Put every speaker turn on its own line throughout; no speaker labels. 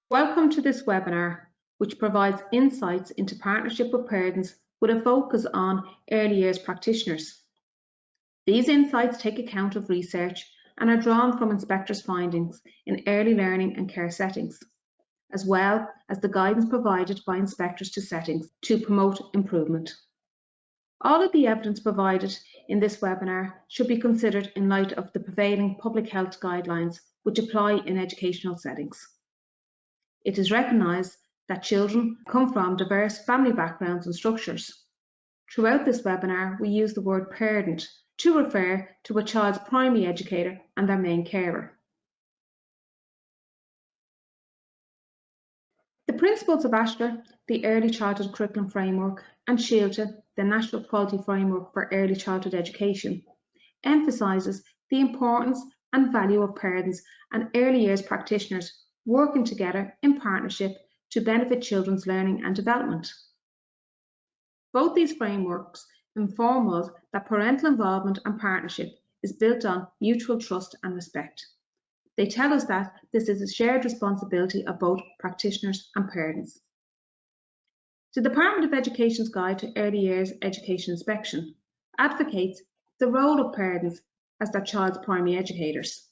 Welcome to this webinar, which provides insights into partnership with parents with a focus on early years practitioners. These insights take account of research and are drawn from inspectors' findings in early learning and care settings, as well as the guidance provided by inspectors to settings to promote improvement. All of the evidence provided in this webinar should be considered in light of the prevailing public health guidelines which apply in educational settings. It is recognised that children come from diverse family backgrounds and structures. Throughout this webinar, we use the word parent to refer to a child's primary educator and their main carer. The principles of ASHLR, the Early Childhood Curriculum Framework, and SHIELTA, the National Quality Framework for Early Childhood Education, emphasises the importance and value of parents and early years practitioners working together in partnership to benefit children's learning and development. Both these frameworks inform us that parental involvement and partnership is built on mutual trust and respect. They tell us that this is a shared responsibility of both practitioners and parents. The Department of Education's Guide to Early Years Education Inspection advocates the role of parents as their child's primary educators.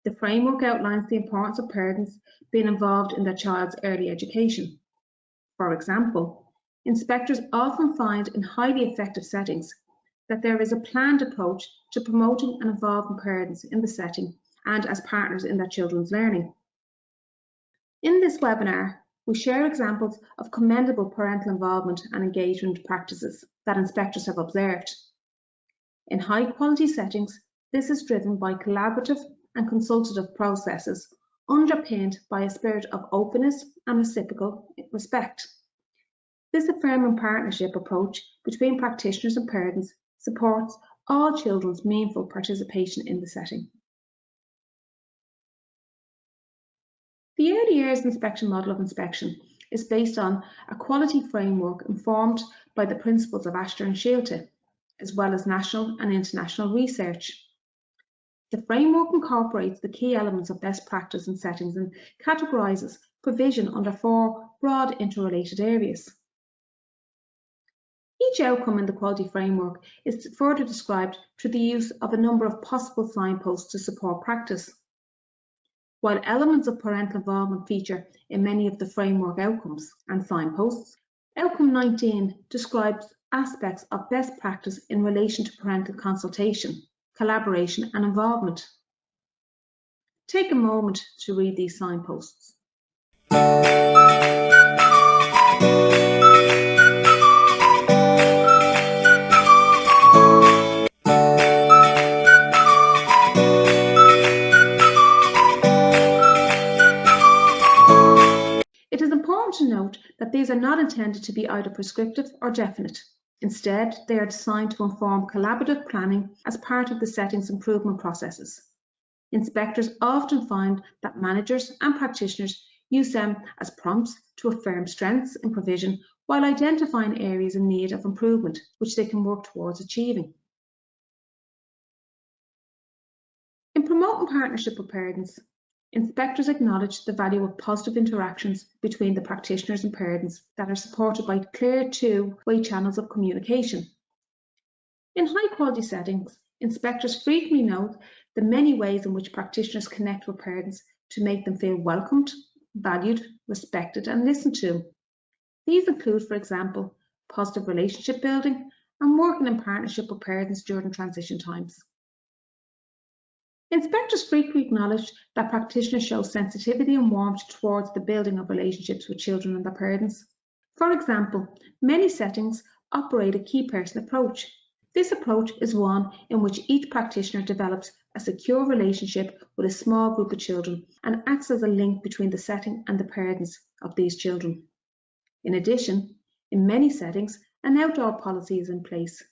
The framework outlines the importance of parents being involved in their child's early education. For example, inspectors often find in highly effective settings that there is a planned approach to promoting and involving parents in the setting and as partners in their children's learning. In this webinar, we share examples of commendable parental involvement and engagement practices that inspectors have observed. In high-quality settings, this is driven by collaborative and consultative processes underpinned by a spirit of openness and reciprocal respect. This affirming partnership approach between practitioners and parents supports all children's meaningful participation in the setting. The Early Years Inspection model of inspection is based on a quality framework informed by the principles of ASHLR and SHIELTA, as well as national and international research. The framework incorporates the key elements of best practice in settings and categorises provision under 4 broad interrelated areas. Each outcome in the quality framework is further described through the use of a number of possible signposts to support practice. While elements of parental involvement feature in many of the framework outcomes and signposts, Outcome 19 describes aspects of best practice in relation to parental consultation, collaboration and involvement. Take a moment to read these signposts. It is important to note that these are not intended to be either prescriptive or definite. Instead, they are designed to inform collaborative planning as part of the setting's improvement processes. Inspectors often find that managers and practitioners use them as prompts to affirm strengths in provision while identifying areas in need of improvement, which they can work towards achieving. In promoting partnership with parents, inspectors acknowledge the value of positive interactions between the practitioners and parents that are supported by clear two-way channels of communication. In high-quality settings, inspectors frequently note the many ways in which practitioners connect with parents to make them feel welcomed, valued, respected and listened to. These include, for example, positive relationship building and working in partnership with parents during transition times. Inspectors frequently acknowledge that practitioners show sensitivity and warmth towards the building of relationships with children and their parents. For example, many settings operate a key person approach. This approach is one in which each practitioner develops a secure relationship with a small group of children and acts as a link between the setting and the parents of these children. In addition, in many settings, an outdoor policy is in place.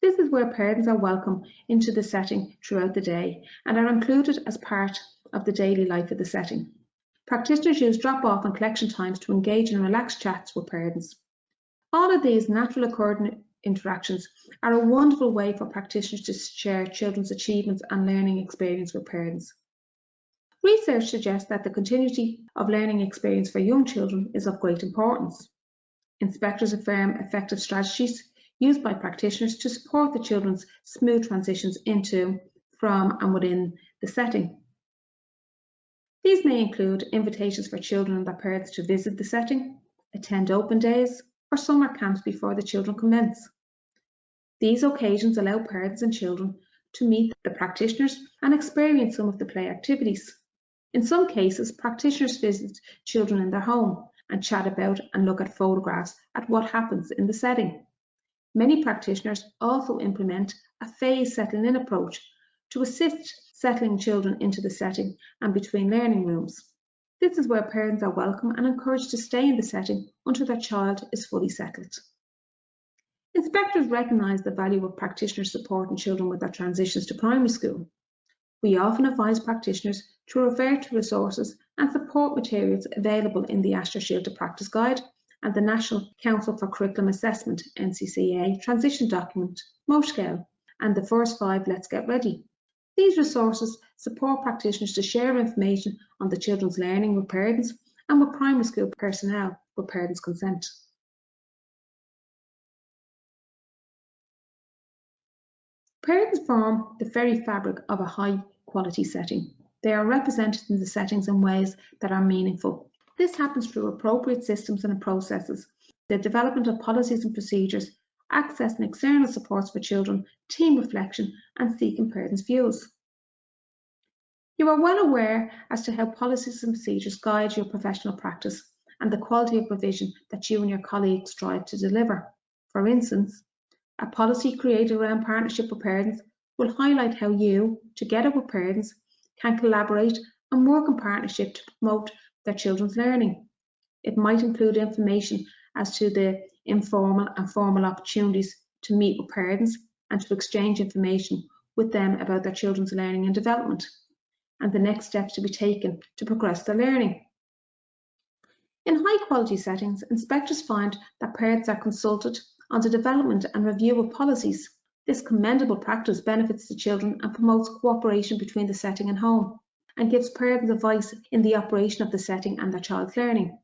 This is where parents are welcome into the setting throughout the day and are included as part of the daily life of the setting. Practitioners use drop-off and collection times to engage in relaxed chats with parents. All of these natural occurring interactions are a wonderful way for practitioners to share children's achievements and learning experience with parents. Research suggests that the continuity of learning experience for young children is of great importance. Inspectors affirm effective strategies used by practitioners to support the children's smooth transitions into, from and within the setting. These may include invitations for children and their parents to visit the setting, attend open days, or summer camps before the children commence. These occasions allow parents and children to meet the practitioners and experience some of the play activities. In some cases, practitioners visit children in their home and chat about and look at photographs at what happens in the setting. Many practitioners also implement a phased settling-in approach to assist settling children into the setting and between learning rooms. This is where parents are welcome and encouraged to stay in the setting until their child is fully settled. Inspectors recognise the value of practitioners supporting children with their transitions to primary school. We often advise practitioners to refer to resources and support materials available in the Astra Shilta Practice Guide and the National Council for Curriculum Assessment (NCCA) transition document, MOSCAL, and the first 5 Let's Get Ready. These resources support practitioners to share information on the children's learning with parents and with primary school personnel with parents' consent. Parents form the very fabric of a high-quality setting. They are represented in the settings in ways that are meaningful. This happens through appropriate systems and processes, the development of policies and procedures, access and external supports for children, team reflection, and seeking parents' views. You are well aware as to how policies and procedures guide your professional practice and the quality of provision that you and your colleagues strive to deliver. For instance, a policy created around partnership with parents will highlight how you, together with parents, can collaborate and work in partnership to promote their children's learning. It might include information as to the informal and formal opportunities to meet with parents and to exchange information with them about their children's learning and development, and the next steps to be taken to progress their learning. In high-quality settings, inspectors find that parents are consulted on the development and review of policies. This commendable practice benefits the children and promotes cooperation between the setting and home, and gives parents advice in the operation of the setting and their child's learning.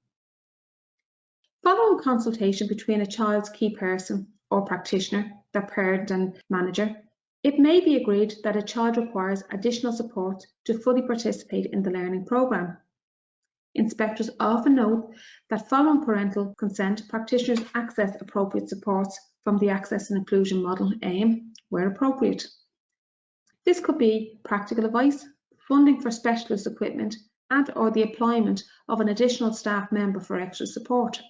Following consultation between a child's key person or practitioner, their parent and manager, it may be agreed that a child requires additional support to fully participate in the learning programme. Inspectors often note that following parental consent, practitioners access appropriate supports from the Access and Inclusion Model AIM where appropriate. This could be practical advice, funding for specialist equipment, and/or the employment of an additional staff member for extra support.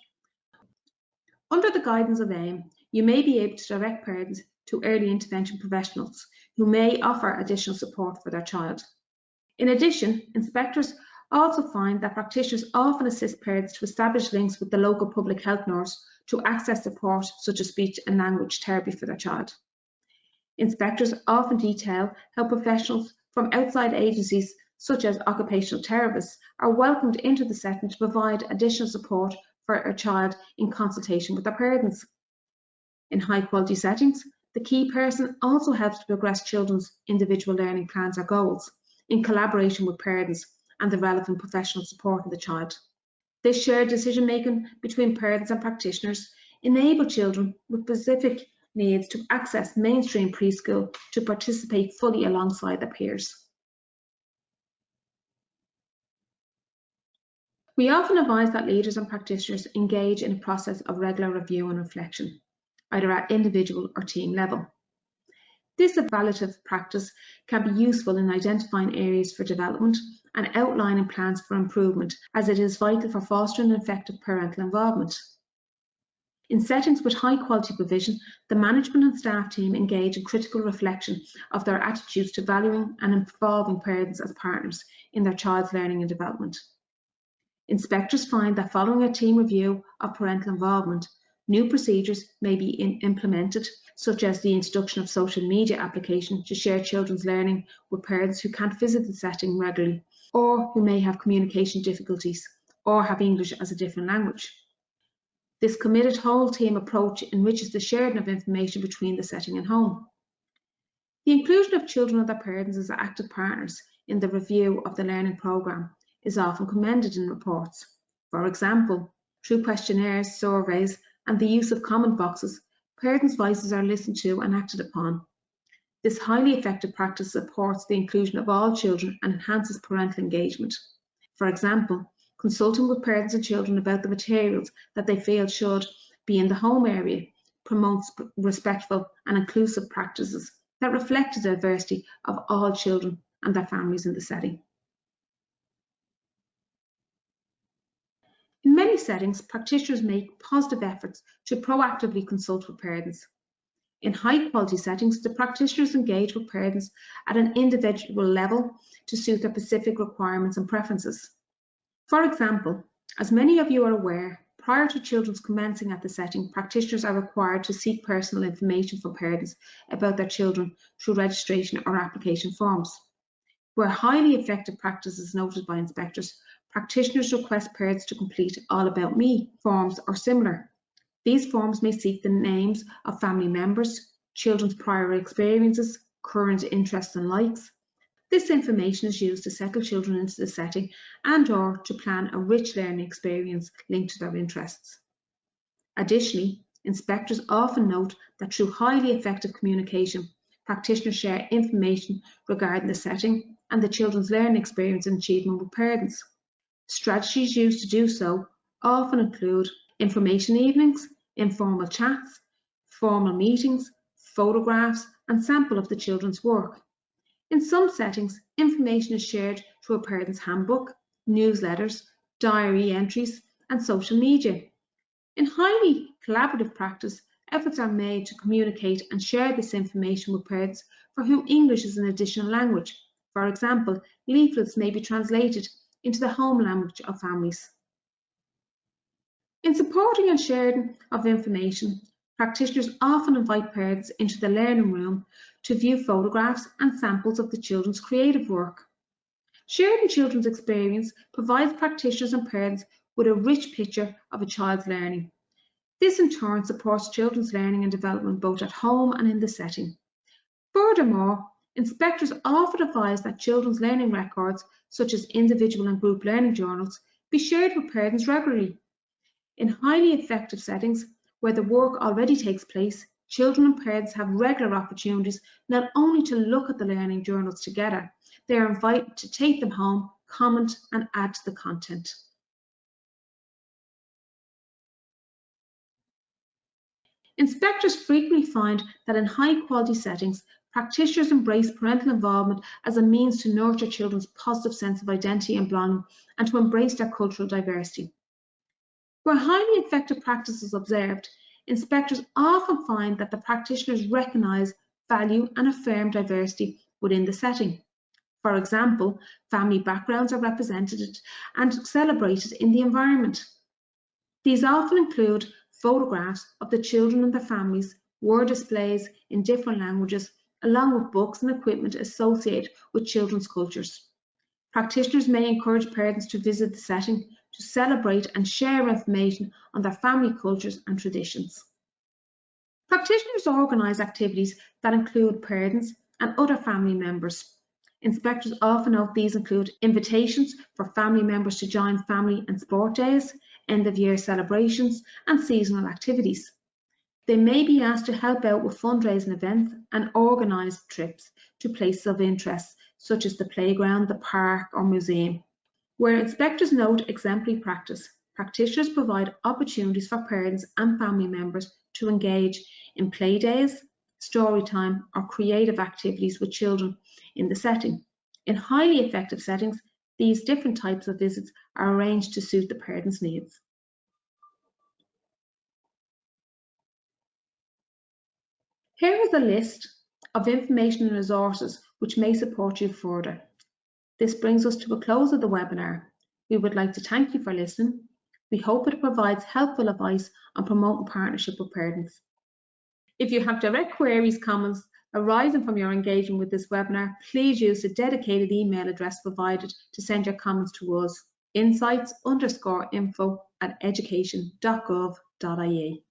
Under the guidance of AIM, you may be able to direct parents to early intervention professionals who may offer additional support for their child. In addition, inspectors also find that practitioners often assist parents to establish links with the local public health nurse to access support such as speech and language therapy for their child. Inspectors often detail how professionals from outside agencies such as occupational therapists are welcomed into the setting to provide additional support for a child in consultation with their parents. In high-quality settings, the key person also helps to progress children's individual learning plans or goals in collaboration with parents and the relevant professional support of the child. This shared decision-making between parents and practitioners enable children with specific needs to access mainstream preschool to participate fully alongside their peers. We often advise that leaders and practitioners engage in a process of regular review and reflection, either at individual or team level. This evaluative practice can be useful in identifying areas for development and outlining plans for improvement, as it is vital for fostering effective parental involvement. In settings with high quality provision, the management and staff team engage in critical reflection of their attitudes to valuing and involving parents as partners in their child's learning and development. Inspectors find that following a team review of parental involvement, new procedures may be implemented, such as the introduction of social media application to share children's learning with parents who can't visit the setting regularly, or who may have communication difficulties or have English as a different language. This committed whole team approach enriches the sharing of information between the setting and home. The inclusion of children and their parents as active partners in the review of the learning programme is often commended in reports. For example, through questionnaires, surveys, and the use of comment boxes, parents' voices are listened to and acted upon. This highly effective practice supports the inclusion of all children and enhances parental engagement. For example, consulting with parents and children about the materials that they feel should be in the home area promotes respectful and inclusive practices that reflect the diversity of all children and their families in the setting. In many settings, practitioners make positive efforts to proactively consult with parents. In high-quality settings, the practitioners engage with parents at an individual level to suit their specific requirements and preferences. For example, as many of you are aware, prior to children's commencing at the setting, practitioners are required to seek personal information from parents about their children through registration or application forms. Where highly effective practice is noted by inspectors, practitioners request parents to complete All About Me forms or similar. These forms may seek the names of family members, children's prior experiences, current interests and likes. This information is used to settle children into the setting and/or to plan a rich learning experience linked to their interests. Additionally, inspectors often note that through highly effective communication, practitioners share information regarding the setting and the children's learning experience and achievement with parents. Strategies used to do so often include information evenings, informal chats, formal meetings, photographs, and sample of the children's work. In some settings, information is shared through a parent's handbook, newsletters, diary entries, and social media. In highly collaborative practice, efforts are made to communicate and share this information with parents for whom English is an additional language. For example, leaflets may be translated into the home language of families. In supporting and sharing of information, practitioners often invite parents into the learning room to view photographs and samples of the children's creative work. Sharing children's experience provides practitioners and parents with a rich picture of a child's learning. This in turn supports children's learning and development both at home and in the setting. Furthermore, inspectors often advise that children's learning records, such as individual and group learning journals, be shared with parents regularly. In highly effective settings where the work already takes place, children and parents have regular opportunities not only to look at the learning journals together, they are invited to take them home, comment and add to the content. Inspectors frequently find that in high-quality settings, practitioners embrace parental involvement as a means to nurture children's positive sense of identity and belonging and to embrace their cultural diversity. Where highly effective practice is observed, inspectors often find that the practitioners recognise, value and affirm diversity within the setting. For example, family backgrounds are represented and celebrated in the environment. These often include photographs of the children and their families, word displays in different languages, along with books and equipment associated with children's cultures. Practitioners may encourage parents to visit the setting to celebrate and share information on their family cultures and traditions. Practitioners organise activities that include parents and other family members. Inspectors often note these include invitations for family members to join family and sport days, end-of-year celebrations and seasonal activities. They may be asked to help out with fundraising events and organise trips to places of interest such as the playground, the park or museum. Where inspectors note exemplary practice, practitioners provide opportunities for parents and family members to engage in play days, story time or creative activities with children in the setting. In highly effective settings, these different types of visits are arranged to suit the parents' needs. Here is a list of information and resources which may support you further. This brings us to a close of the webinar. We would like to thank you for listening. We hope it provides helpful advice on promoting partnership with parents. If you have direct queries, comments arising from your engagement with this webinar, please use the dedicated email address provided to send your comments to us. insights_info@education.gov.ie.